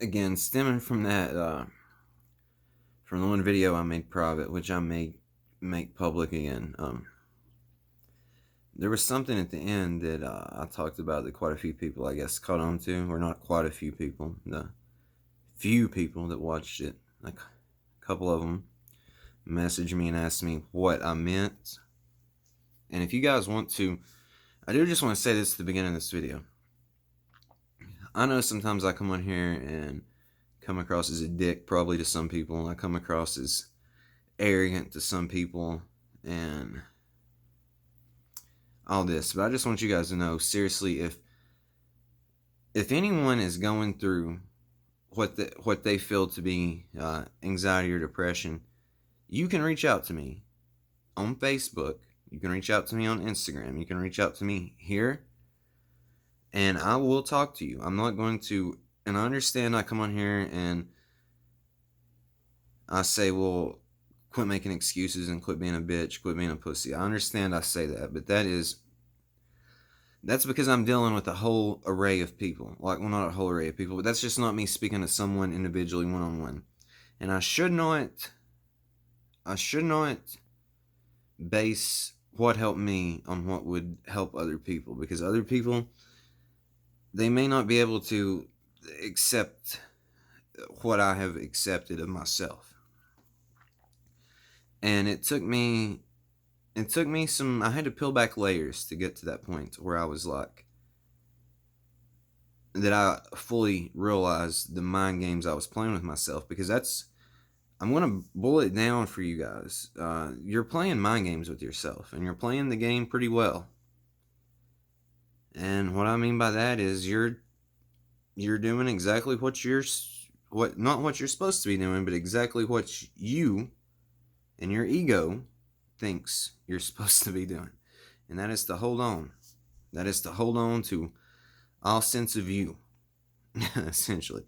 again, stemming from that, from the one video I made private, which I may make public again. There was something at the end that I talked about that quite a few people, I guess, caught on to, or not quite a few people, the few people that watched it, like a couple of them, messaged me and asked me what I meant. And if you guys want to, I do just want to say this at the beginning of this video. I know sometimes I come on here and come across as a dick, probably to some people. I come across as arrogant to some people, and all this. But I just want you guys to know, seriously, if anyone is going through what they feel to be anxiety or depression, you can reach out to me on Facebook. You can reach out to me on Instagram. You can reach out to me here, and I will talk to you. I'm not going to, and I understand I come on here and I say, well, quit making excuses and quit being a bitch, quit being a pussy. I understand I say that, but that's because I'm dealing with a whole array of people. Like, well, not a whole array of people, but that's just not me speaking to someone individually, one-on-one. And I should not base what helped me on what would help other people, because other people, they may not be able to accept what I have accepted of myself. And it took me some, I had to peel back layers to get to that point where I was like, that I fully realized the mind games I was playing with myself, because I'm going to boil it down for you guys. You're playing mind games with yourself, and you're playing the game pretty well. And what I mean by that is you're doing exactly not what you're supposed to be doing, but exactly what you and your ego thinks you're supposed to be doing. And that is to hold on. That is to hold on to all sense of you, essentially.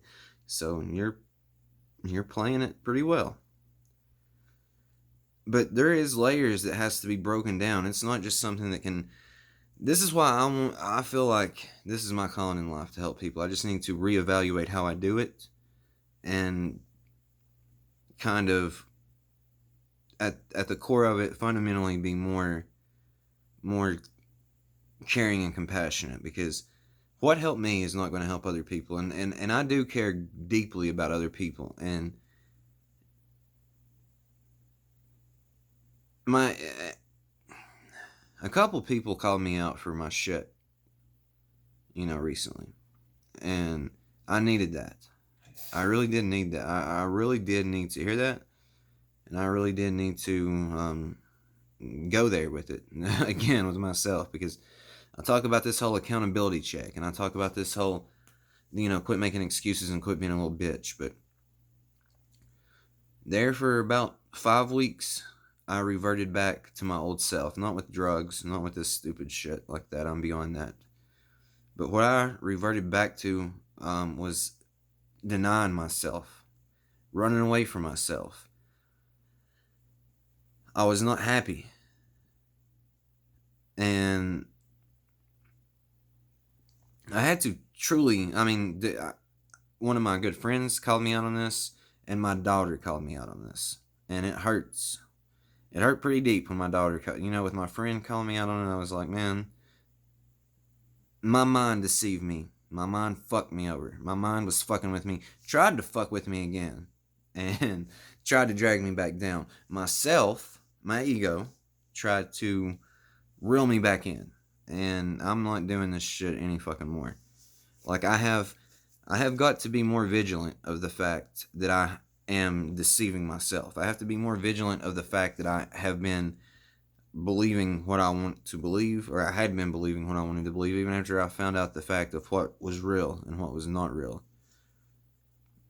So you're playing it pretty well. But there is layers that has to be broken down. It's not just something that can. This is why I feel like this is my calling in life, to help people. I just need to reevaluate how I do it, and kind of at the core of it, fundamentally be more caring and compassionate, because what helped me is not going to help other people, and I do care deeply about other people. And a couple people called me out for my shit, recently, and I needed that. I really did need that. I really did need to hear that, and I really did need to go there with it again with myself, because I talk about this whole accountability check, and I talk about this whole, quit making excuses and quit being a little bitch. But there for about 5 weeks, I reverted back to my old self. Not with drugs, not with this stupid shit like that. I'm beyond that. But what I reverted back to was denying myself, running away from myself. I was not happy. And I had to truly, one of my good friends called me out on this, and my daughter called me out on this. And it hurts. It hurt pretty deep when my daughter, with my friend calling me out on it. I was like, man, my mind deceived me. My mind fucked me over. My mind was fucking with me. Tried to fuck with me again. And tried to drag me back down. Myself, my ego, tried to reel me back in. And I'm not doing this shit any fucking more. Like, I have got to be more vigilant of the fact that I am deceiving myself. I have to be more vigilant of the fact that I have been believing what I want to believe, or I had been believing what I wanted to believe, even after I found out the fact of what was real and what was not real.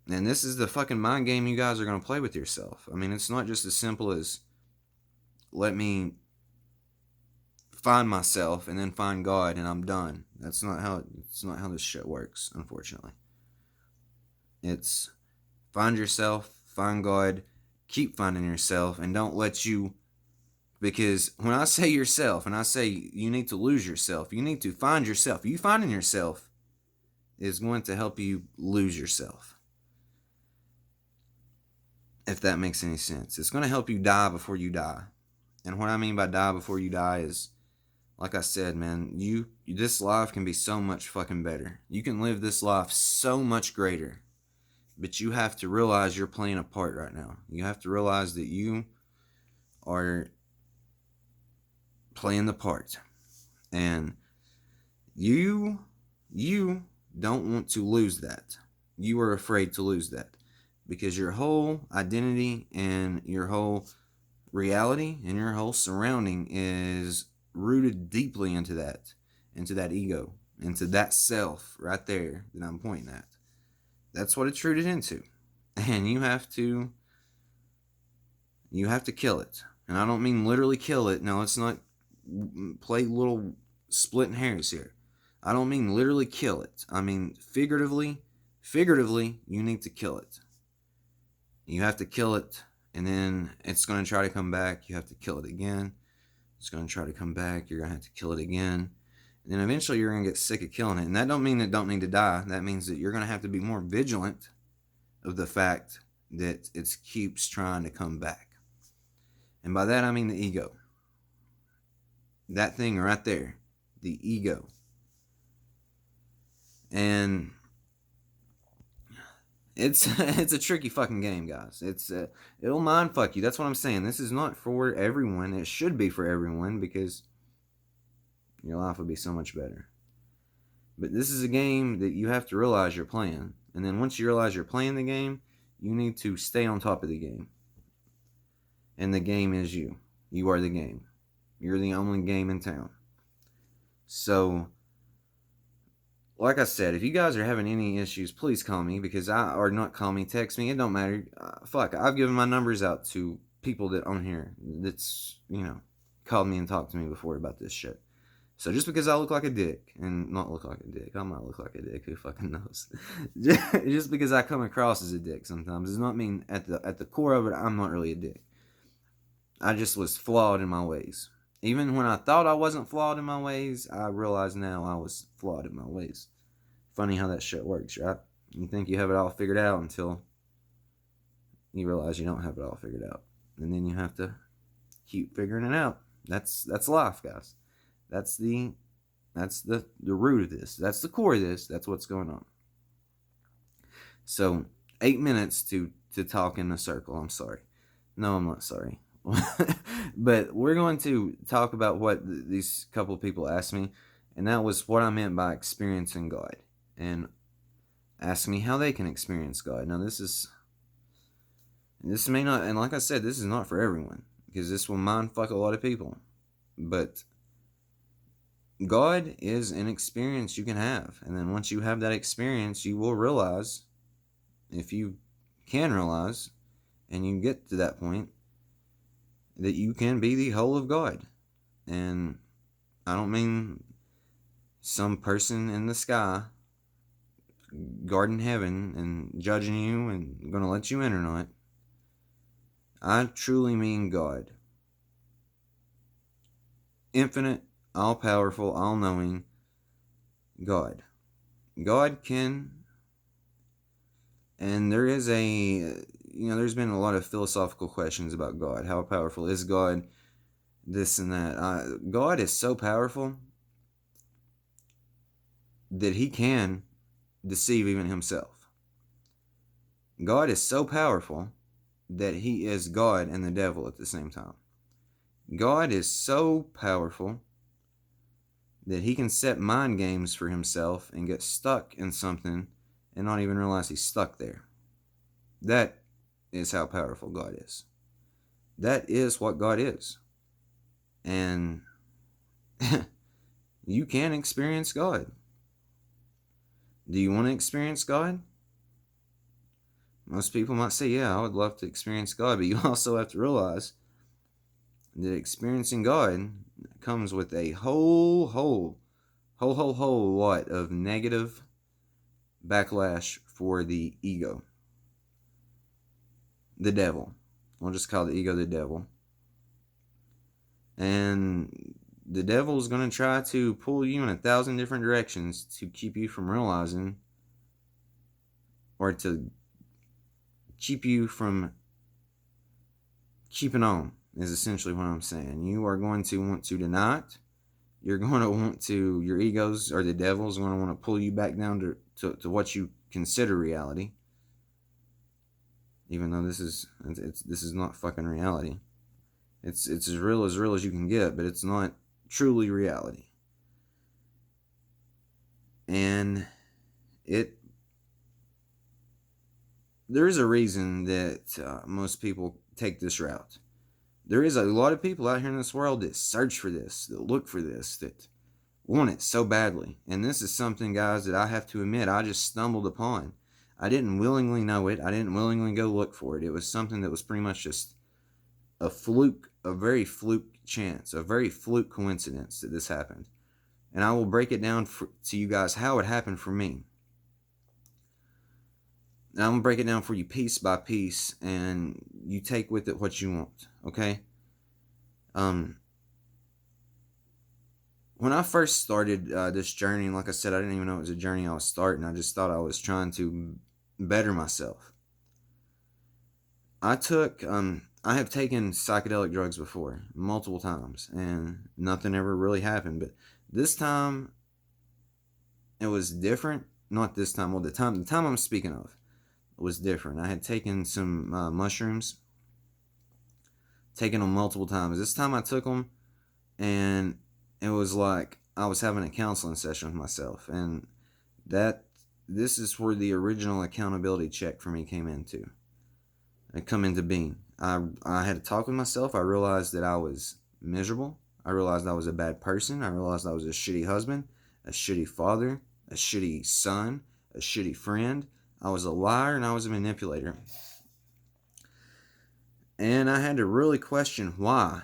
And this is the fucking mind game you guys are going to play with yourself. I mean, it's not just as simple as let me find myself and then find God and I'm done. It's not how this shit works, unfortunately. It's find yourself, find God, keep finding yourself, and don't let you. Because when I say yourself, and I say you need to lose yourself, you need to find yourself. You finding yourself is going to help you lose yourself. if that makes any sense. It's going to help you die before you die. And what I mean by die before you die is, like I said, man, this life can be so much fucking better. You can live this life so much greater. But you have to realize you're playing a part right now. You have to realize that you are playing the part. And you don't want to lose that. You are afraid to lose that. Because your whole identity and your whole reality and your whole surrounding is rooted deeply into that ego, into that self right there that I'm pointing at. That's what it's rooted into. And you have to kill it. And I don't mean literally kill it. No, let's not play little splitting hairs here. I don't mean literally kill it. I mean figuratively, you need to kill it. You have to kill it, and then it's going to try to come back. You have to kill it again. It's going to try to come back. You're going to have to kill it again. And then eventually you're going to get sick of killing it. And that don't mean it don't need to die. That means that you're going to have to be more vigilant of the fact that it keeps trying to come back. And by that I mean the ego. That thing right there. The ego. And it's a tricky fucking game, guys. It'll mind fuck you. That's what I'm saying. This is not for everyone. It should be for everyone because your life would be so much better. But this is a game that you have to realize you're playing. And then once you realize you're playing the game, you need to stay on top of the game. And the game is you. You are the game. You're the only game in town. So, like I said, if you guys are having any issues, please call me. Or not call me, text me. It don't matter. Fuck, I've given my numbers out to people that on here that's, called me and talked to me before about this shit. So just because I look like a dick, and not look like a dick, I might look like a dick, who fucking knows? Just because I come across as a dick sometimes does not mean at the core of it, I'm not really a dick. I just was flawed in my ways. Even when I thought I wasn't flawed in my ways, I realize now I was flawed in my ways. Funny how that shit works, right? You think you have it all figured out until you realize you don't have it all figured out. And then you have to keep figuring it out. That's life, guys. That's the root of this. That's the core of this. That's what's going on. So 8 minutes to talk in a circle. I'm sorry. No, I'm not sorry. But we're going to talk about what these couple of people asked me, and that was what I meant by experiencing God, and ask me how they can experience God. Now this may not, and like I said, this is not for everyone, because this will mindfuck a lot of people, but God is an experience you can have. And then once you have that experience, you will realize, if you can realize, and you get to that point, that you can be the whole of God. And I don't mean some person in the sky, guarding heaven, and judging you and going to let you in or not. I truly mean God. Infinite, all-powerful, all-knowing God. God can, and there is there's been a lot of philosophical questions about God. How powerful is God? This and that. God is so powerful that he can deceive even himself. God is so powerful that he is God and the devil at the same time. God is so powerful that he can set mind games for himself and get stuck in something and not even realize he's stuck there. That is how powerful God is. That is what God is. And you can experience God. Do you want to experience God? Most people might say, yeah, I would love to experience God, but you also have to realize that experiencing God comes with a whole lot of negative backlash for the ego. The devil. We'll just call the ego the devil. And the devil is going to try to pull you in 1,000 different directions to keep you from realizing, or to keep you from keep it on, is essentially what I'm saying. You are going to want to deny it. You're going to want to, your egos or the devil's going to want to pull you back down to what you consider reality. Even though this is not fucking reality. It's as real as you can get, but it's not truly reality. And there is a reason that most people take this route. There is a lot of people out here in this world that search for this, that look for this, that want it so badly. And this is something, guys, that I have to admit I just stumbled upon. I didn't willingly know it. I didn't willingly go look for it. It was something that was pretty much just a fluke, a very fluke chance, a very fluke coincidence that this happened. And I will break it down to you guys how it happened for me. Now I'm going to break it down for you piece by piece, and you take with it what you want, okay? When I first started this journey, like I said, I didn't even know it was a journey I was starting. I just thought I was trying to better myself. I have taken psychedelic drugs before, multiple times, and nothing ever really happened. But this time, it was different. Not this time. Well, the time I'm speaking of was different. I had taken some mushrooms, taken them multiple times. This time I took them, and it was like I was having a counseling session with myself, and this is where the original accountability check for me came into being. I had to talk with myself. I realized that I was miserable. I realized I was a bad person. I realized I was a shitty husband, a shitty father, a shitty son, a shitty friend. I was a liar and I was a manipulator. And I had to really question why.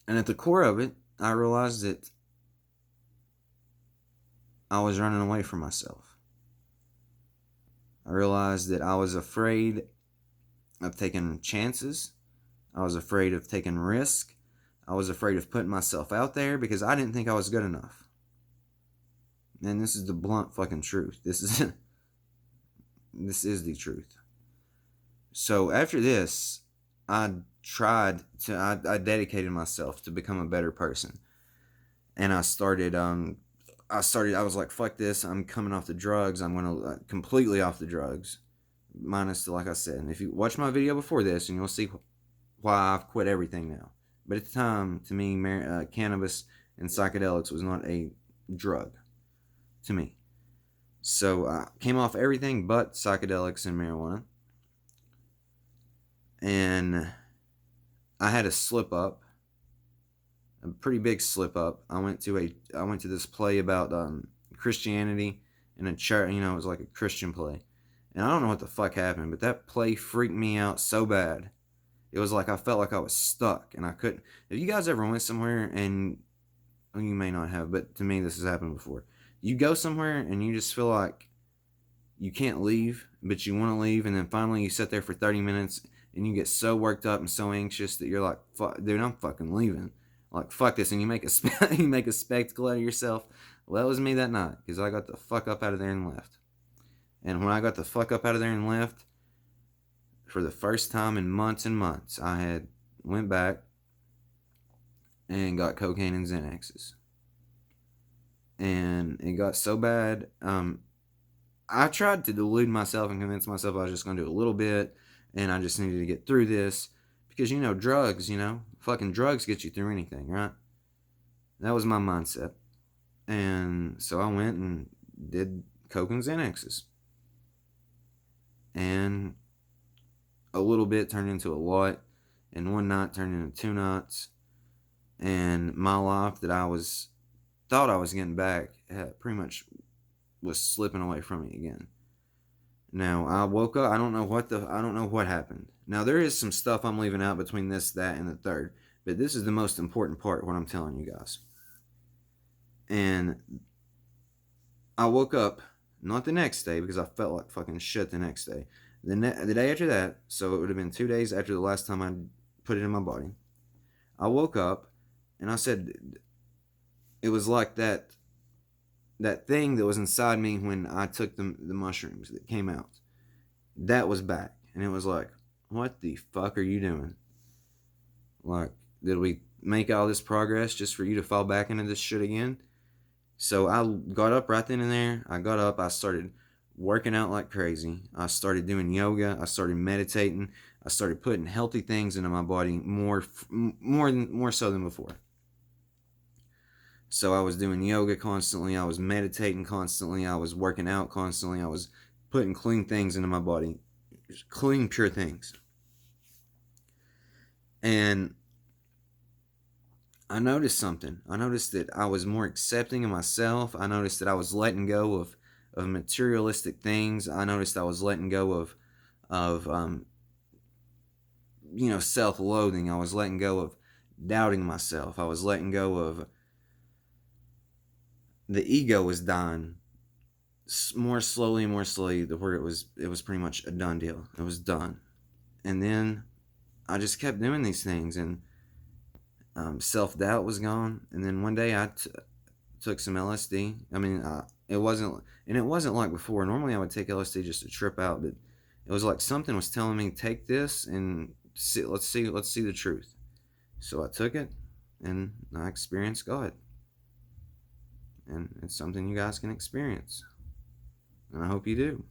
And at the core of it, I realized that I was running away from myself. I realized that I was afraid of taking chances. I was afraid of taking risk. I was afraid of putting myself out there because I didn't think I was good enough. And this is the blunt fucking truth. This is the truth. So after this, I dedicated myself to become a better person. And I was like, fuck this, I'm coming off the drugs. I'm going to completely off the drugs. Minus, like I said, and if you watch my video before this, and you'll see why I've quit everything now. But at the time, to me, cannabis and psychedelics was not a drug to me. So I came off everything but psychedelics and marijuana. And I had a slip up, a pretty big slip up. I went to this play about Christianity in a church. You know, it was like a Christian play. And I don't know what the fuck happened, but that play freaked me out so bad. It was like I felt like I was stuck and I couldn't. If you guys ever went somewhere, and well, you may not have, but to me this has happened before. You go somewhere and you just feel like you can't leave, but you want to leave, and then finally you sit there for 30 minutes and you get so worked up and so anxious that you're like, fuck, dude, I'm fucking leaving. Like, fuck this, and you make a spectacle out of yourself. Well, that was me that night, because I got the fuck up out of there and left. And when I got the fuck up out of there and left, for the first time in months and months, I had went back and got cocaine and Xanaxes. And it got so bad, I tried to delude myself and convince myself I was just going to do a little bit, and I just needed to get through this. Because, drugs, fucking drugs get you through anything, right? That was my mindset. And so I went and did coke and Xanaxes. And a little bit turned into a lot. And one night turned into 2 nights. And my life that thought I was getting back pretty much was slipping away from me again. Now, I woke up. I don't know what happened. Now, there is some stuff I'm leaving out between this, that, and the third. But this is the most important part, what I'm telling you guys. And I woke up, not the next day, because I felt like fucking shit the next day. The day after that, so it would have been 2 days after the last time I put it in my body. I woke up, and I said, it was like that thing that was inside me when I took the mushrooms that came out. That was back. And it was like, what the fuck are you doing? Like, did we make all this progress just for you to fall back into this shit again? So I got up right then and there. I got up. I started working out like crazy. I started doing yoga. I started meditating. I started putting healthy things into my body more so than before. So I was doing yoga constantly. I was meditating constantly. I was working out constantly. I was putting clean things into my body, clean, pure things. And I noticed something. I noticed that I was more accepting of myself. I noticed that I was letting go of materialistic things. I noticed I was letting go of self-loathing. I was letting go of doubting myself. I was letting go of the ego was dying more slowly and more slowly to where it was pretty much a done deal. It was done. And then I just kept doing these things, and self-doubt was gone. And then one day I took some LSD. I mean, it wasn't like before. Normally I would take LSD just to trip out, but it was like something was telling me, take this and let's see the truth. So I took it, and I experienced God. And it's something you guys can experience. And I hope you do.